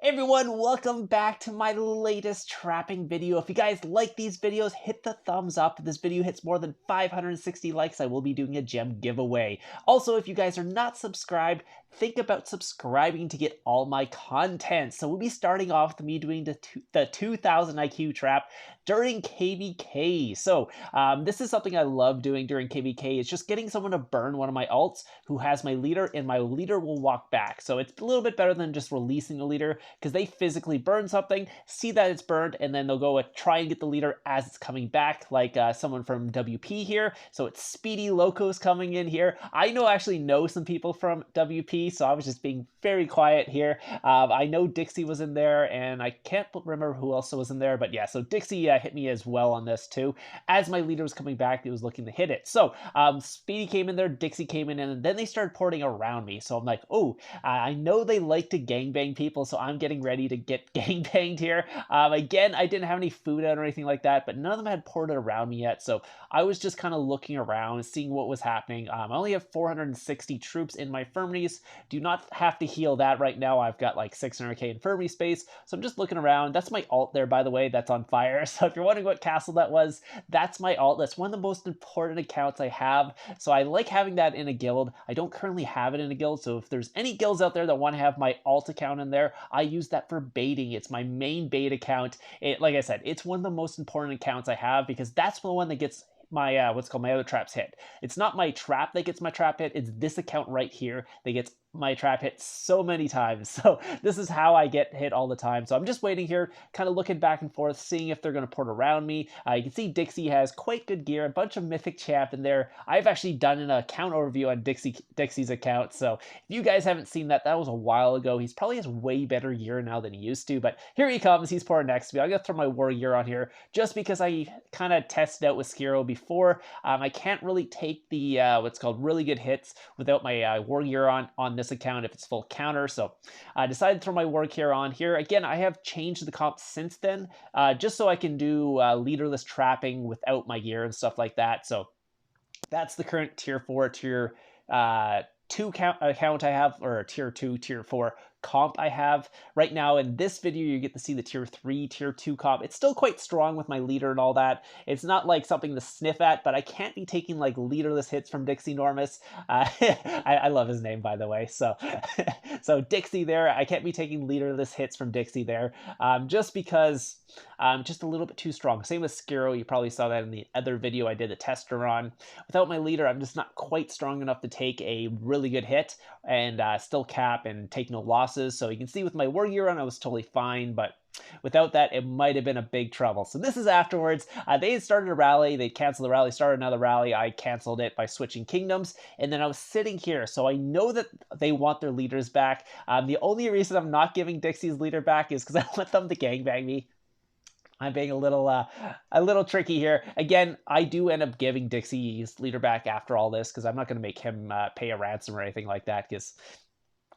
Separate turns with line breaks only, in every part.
Hey everyone, welcome back to my latest trapping video. If you guys like these videos, hit the thumbs up. If this video hits more than 560 likes, I will be doing a gem giveaway. Also, if you guys are not subscribed, think about subscribing to get all my content. So we'll be starting off with me doing the 2000 IQ trap during KVK. So this is something I love doing during KVK. It's just getting someone to burn one of my alts who has my leader, and my leader will walk back. So it's a little bit better than just releasing the leader, because they physically burn something, see that it's burned, and then they'll go try and get the leader as it's coming back, like someone from WP here. So it's Speedy Locos coming in here. I actually know some people from WP, so I was just being very quiet here. I know Dixie was in there, and I can't remember who else was in there, but yeah, so Dixie hit me as well on this too. As my leader was coming back, he was looking to hit it. So Speedy came in there, Dixie came in, and then they started porting around me. So I'm like, oh, I know they like to gangbang people, so I'm getting ready to get gangbanged here. Again, I didn't have any food out or anything like that, but none of them had ported around me yet, so I was just kind of looking around, seeing what was happening. I only have 460 troops in my infirmities. Do not have to heal that right now. I've got like 600k infirmity space, so I'm just looking around. That's my alt there, by the way, that's on fire. So if you're wondering what castle that was, that's my alt. That's one of the most important accounts I have, so I like having that in a guild. I don't currently have it in a guild, so if there's any guilds out there that want to have my alt account in there, I use that for baiting. It's my main bait account. Like I said, it's one of the most important accounts I have, because that's the one that gets my what's called my other traps hit. It's not my trap that gets my trap hit, it's this account right here that gets my trap hit so many times. So this is how I get hit all the time. So I'm just waiting here, kind of looking back and forth, seeing if they're going to port around me. You can see Dixie has quite good gear, a bunch of mythic champ in there. I've actually done an account overview on Dixie's account, so if you guys haven't seen that, that was a while ago. He's probably has way better gear now than he used to, but here he comes. He's porting next to me. I'm going to throw my war gear on here just because I kind of tested out with Skiro before. I can't really take the what's called really good hits without my war gear on this account if it's full counter, so I decided to throw my war gear on here. Again, I have changed the comp since then, just so I can do leaderless trapping without my gear and stuff like that. So that's the current tier 4, tier 2 account I have, or tier 2, tier 4 comp I have right now. In this video, you get to see the tier 3, tier 2 comp. It's still quite strong with my leader and all that. It's not like something to sniff at, but I can't be taking like leaderless hits from Dixie Normus. I love his name, by the way. So, so Dixie there, I can't be taking leaderless hits from Dixie there, just because I'm just a little bit too strong. Same with Skiro. You probably saw that in the other video I did the tester on. Without my leader, I'm just not quite strong enough to take a really good hit and still cap and take no losses. So you can see with my war gear on, I was totally fine, but without that, it might have been a big trouble. So this is afterwards. They had started a rally. They canceled the rally, started another rally. I canceled it by switching kingdoms, and then I was sitting here. So I know that they want their leaders back. The only reason I'm not giving Dixie's leader back is because I want them to gangbang me. I'm being a little tricky here. Again, I do end up giving Dixie's leader back after all this, because I'm not going to make him pay a ransom or anything like that, because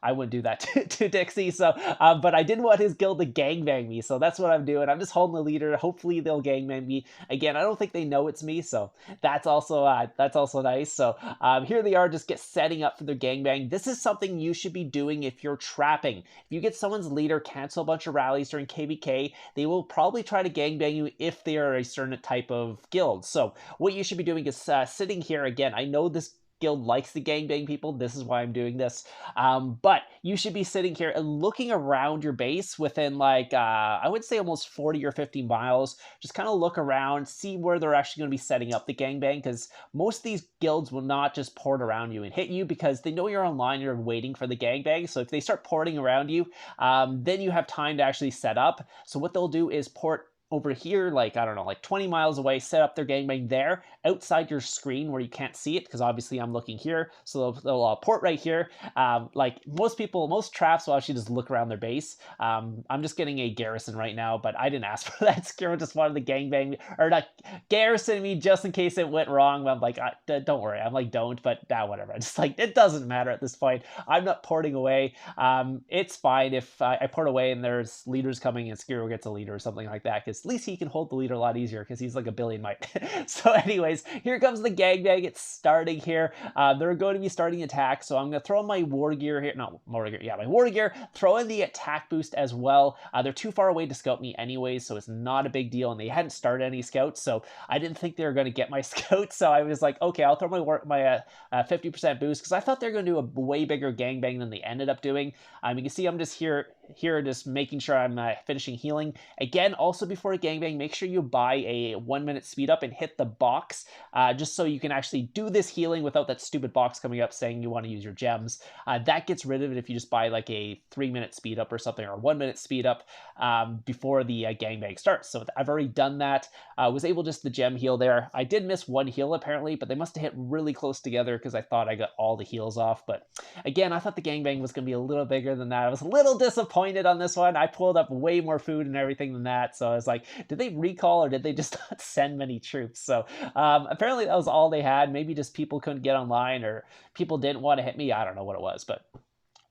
I wouldn't do that to Dixie. So, but I did want his guild to gangbang me, so that's what I'm doing. I'm just holding the leader. Hopefully they'll gangbang me. Again, I don't think they know it's me, so that's also nice. So here they are, just setting up for their gangbang. This is something you should be doing if you're trapping. If you get someone's leader, cancel a bunch of rallies during KVK, they will probably try to gangbang you if they are a certain type of guild. So what you should be doing is sitting here. Again, I know this guild likes to gangbang people. This is why I'm doing this. But you should be sitting here and looking around your base within like, I would say almost 40 or 50 miles. Just kind of look around, see where they're actually going to be setting up the gangbang, because most of these guilds will not just port around you and hit you, because they know you're online, you're waiting for the gangbang. So if they start porting around you, then you have time to actually set up. So what they'll do is port over here, like, I don't know, like 20 miles away, set up their gangbang there outside your screen where you can't see it, because obviously I'm looking here. So they'll port right here. Like most traps will actually just look around their base. I'm just getting a garrison right now, but I didn't ask for that. Skiro just wanted to gangbang, or not garrison me just in case it went wrong. But I'm like, don't worry. I'm like, don't, but whatever. I'm just like, it doesn't matter at this point. I'm not porting away. It's fine if I port away and there's leaders coming and Skiro gets a leader or something like that, because because at least he can hold the leader a lot easier because he's like a billion might. So anyways, here comes the gangbang. It's starting here. They're going to be starting attack, so I'm going to throw in my war gear here. Not war gear, yeah, my war gear. Throw in the attack boost as well. They're too far away to scout me anyways, so it's not a big deal, and they hadn't started any scouts, so I didn't think they were going to get my scouts, so I was like, okay, I'll throw my 50% boost, because I thought they were going to do a way bigger gangbang than they ended up doing. You can see I'm just here just making sure I'm finishing healing. Again, also before a gangbang, make sure you buy a 1 minute speed up and hit the box, just so you can actually do this healing without that stupid box coming up saying you want to use your gems. That gets rid of it if you just buy like a 3 minute speed up or something, or a 1 minute speed up before the gangbang starts. So I've already done that. Was able just the gem heal there. I did miss one heal apparently, but they must have hit really close together because I thought I got all the heals off. But again, I thought the gangbang was going to be a little bigger than that. I was a little disappointed on this one. I pulled up way more food and everything than that. So I was like, did they recall or did they just not send many troops? So apparently that was all they had. Maybe just people couldn't get online, or people didn't want to hit me. I don't know what it was, but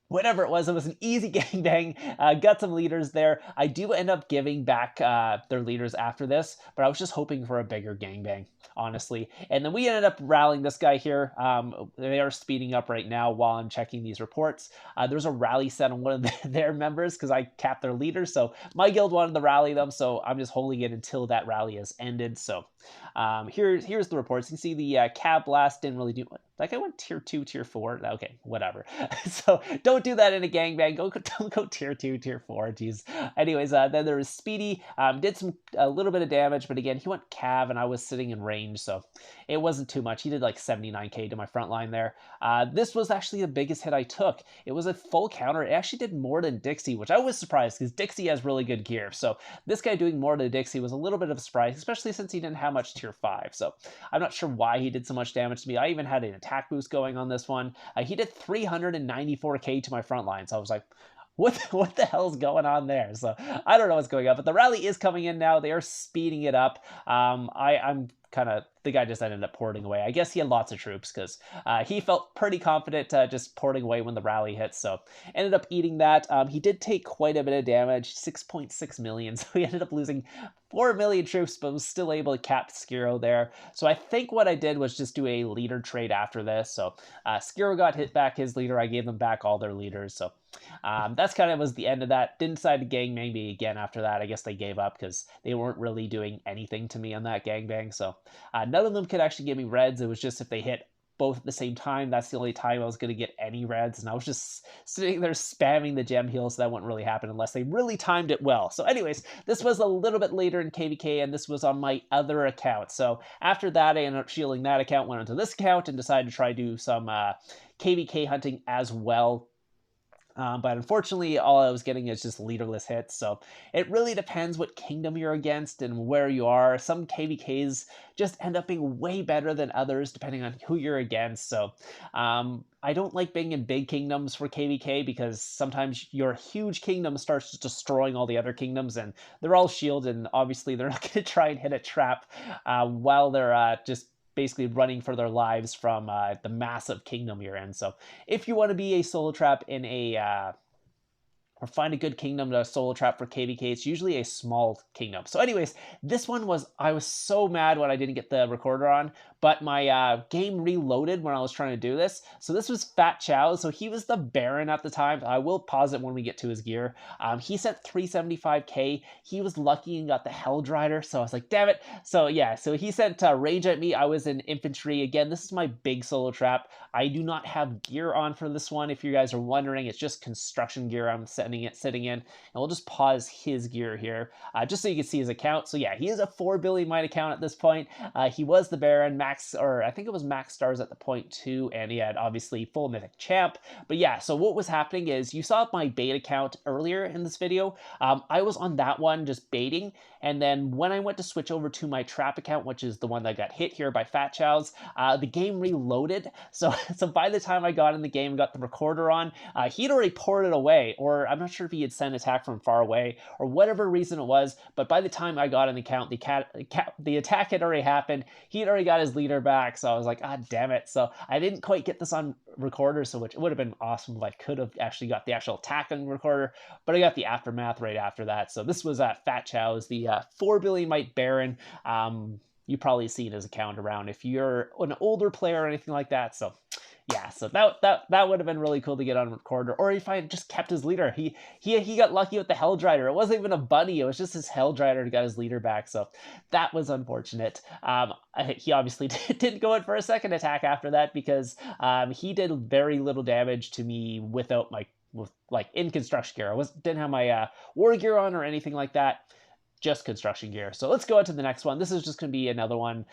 whatever it was an easy gangbang. Got some leaders there. I do end up giving back their leaders after this, but I was just hoping for a bigger gangbang, honestly. And then we ended up rallying this guy here. They are speeding up right now while I'm checking these reports. There's a rally set on one of their members because I capped their leaders, so my guild wanted to rally them, so I'm just holding it until that rally has ended. So here's the reports. You can see the cab blast didn't really do. Like I went tier 2, tier 4. Okay, whatever. So don't do that in a gangbang. Don't go tier 2, tier 4. Jeez. Anyways, then there was Speedy. Did a little bit of damage, but again, he went cav and I was sitting in range, so it wasn't too much. He did like 79k to my front line there. This was actually the biggest hit I took. It was a full counter. It actually did more than Dixie, which I was surprised because Dixie has really good gear. So this guy doing more than Dixie was a little bit of a surprise, especially since he didn't have much tier 5. So I'm not sure why he did so much damage to me. I even had an attack boost going on this one. He did 394k to my front line, so I was like, what the hell's going on there? So I don't know what's going on, but the rally is coming in now. They are speeding it up. I'm kind of, the guy just ended up porting away. I guess he had lots of troops because he felt pretty confident just porting away when the rally hit, so ended up eating that. He did take quite a bit of damage, 6.6 million, so he ended up losing 4 million troops, but was still able to cap Skiro there. So I think what I did was just do a leader trade after this. So Skiro got hit back his leader. I gave them back all their leaders. So that's kind of was the end of that. Didn't decide to gangbang me again after that. I guess they gave up because they weren't really doing anything to me on that gangbang. So none of them could actually give me reds. It was just if they hit both at the same time, that's the only time I was going to get any reds, and I was just sitting there spamming the gem heal, so that wouldn't really happen unless they really timed it well. So anyways, this was a little bit later in KVK, and this was on my other account. So after that, I ended up shielding that account, went onto this account, and decided to try to do some KVK hunting as well. But unfortunately, all I was getting is just leaderless hits, so it really depends what kingdom you're against and where you are. Some KVKs just end up being way better than others, depending on who you're against, so I don't like being in big kingdoms for KVK because sometimes your huge kingdom starts just destroying all the other kingdoms, and they're all shielded, and obviously they're not going to try and hit a trap while they're just basically running for their lives from the massive kingdom you're in. So if you want to be a solo trap in a or find a good kingdom to solo trap for KVK, it's usually a small kingdom. So anyways, this one was, I was so mad when I didn't get the recorder on, but my game reloaded when I was trying to do this. So this was Fat Chow, so he was the Baron at the time. I will pause it when we get to his gear. He sent 375k. He was lucky and got the Helldrider, so I was like, damn it. So yeah, so he sent rage at me. I was in infantry. Again, this is my big solo trap. I do not have gear on for this one. If you guys are wondering, it's just construction gear I'm sitting in, and we'll just pause his gear here just so you can see his account. So yeah, he is a 4 billion might account at this point. He was the Baron, max, or I think it was max stars at the point too, and he had obviously full mythic champ. But yeah, so what was happening is you saw my bait account earlier in this video. I was on that one just baiting, and then when I went to switch over to my trap account, which is the one that got hit here by Fat Chow's, the game reloaded. So by the time I got in the game and got the recorder on, he'd already poured it away, or I'm not sure if he had sent attack from far away or whatever reason it was, but by the time I got in the count, the attack had already happened. He had already got his leader back, so I was like, ah, damn it. So I didn't quite get this on recorder, so it would have been awesome if I could have actually got the actual attack on recorder, but I got the aftermath right after that. So this was Fat Chow's, the 4 billion mite Baron. You probably seen his account around if you're an older player or anything like that. So yeah, so that would have been really cool to get on recorder, or if I had just kept his leader. He got lucky with the Helldrider. It wasn't even a bunny; it was just his Helldrider to get his leader back. So that was unfortunate. He obviously didn't go in for a second attack after that because he did very little damage to me without like in construction gear. I didn't have my war gear on or anything like that. Just construction gear. So let's go on to the next one. This is just going to be another one.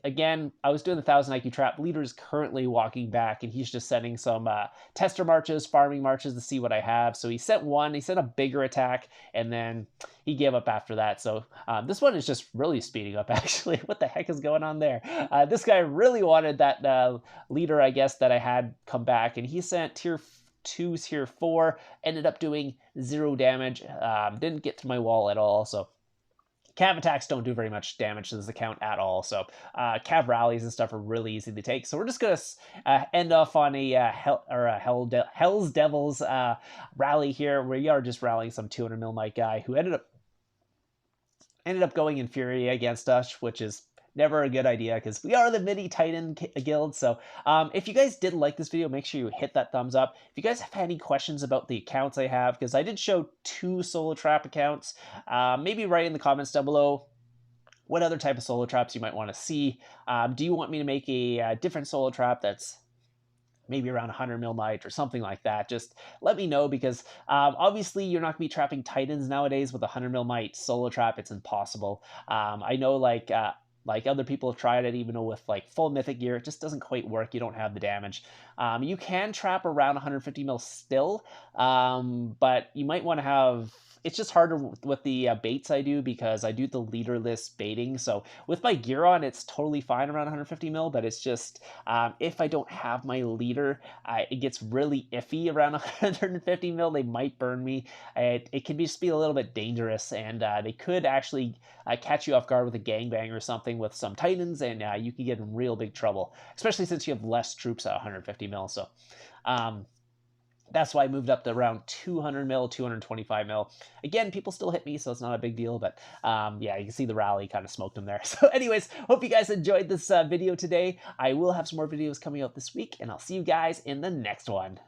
Again, I was doing the 1000 IQ trap. Leader's currently walking back, and he's just sending some tester marches, farming marches to see what I have. So he sent one. He sent a bigger attack, and then he gave up after that. So this one is just really speeding up, actually. What the heck is going on there? This guy really wanted that leader, I guess, that I had come back, and he sent tier 2, tier 4, ended up doing 0 damage. Didn't get to my wall at all, so cav attacks don't do very much damage to this account at all, so cav rallies and stuff are really easy to take. So we're just going to end off on a Hell's Devils rally here, where we are just rallying some 200 mil mic guy who ended up going in Fury against us, which is never a good idea because we are the mini Titan guild. So if you guys did like this video, make sure you hit that thumbs up. If you guys have any questions about the accounts I have, because I did show 2 solo trap accounts, maybe write in the comments down below what other type of solo traps you might want to see. Do you want me to make a different solo trap that's maybe around 100 mil might or something like that? Just let me know, because obviously you're not gonna be trapping Titans nowadays with a 100 mil might solo trap. It's impossible. I know like other people have tried it, even though with like full mythic gear, it just doesn't quite work. You don't have the damage. You can trap around 150 mil still, but you might want to have... It's just harder with the baits I do, because I do the leaderless baiting. So with my gear on, it's totally fine around 150 mil, but it's just if I don't have my leader, it gets really iffy around 150 mil. They might burn me. It can just be a little bit dangerous, and they could actually catch you off guard with a gangbang or something with some Titans, and you can get in real big trouble, especially since you have less troops at 150 mil. So that's why I moved up to around 200 mil, 225 mil. Again, people still hit me, so it's not a big deal, but yeah, you can see the rally kind of smoked them there. So anyways, hope you guys enjoyed this video today. I will have some more videos coming out this week, and I'll see you guys in the next one.